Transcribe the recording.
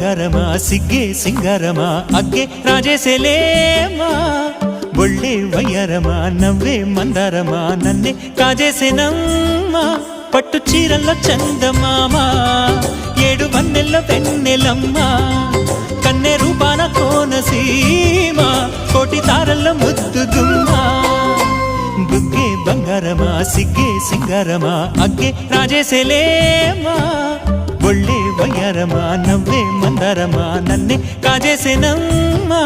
బంగారమా సిగ్గే సింగారమా అగ్గే రాజేసేలేమా ఒళ్ళే వయ్యారమా నవ్వే మందారమా నన్నే కాజేసేనమ్మా పట్టు చీరల్లో చందమామా ఏడు వన్నెల్లో వెన్నెలమ్మా కన్నె రూపాన కోనసీమ కోటి తారల్లో ముద్దుగుమ్మా బుగ్గే బంగారమా సిగ్గే సింగారమా అగ్గే రాజేసేలేమా ఒళ్ళే వయ్యారమా నవ్వే మందారమా నన్నే కాజేసేనమ్మా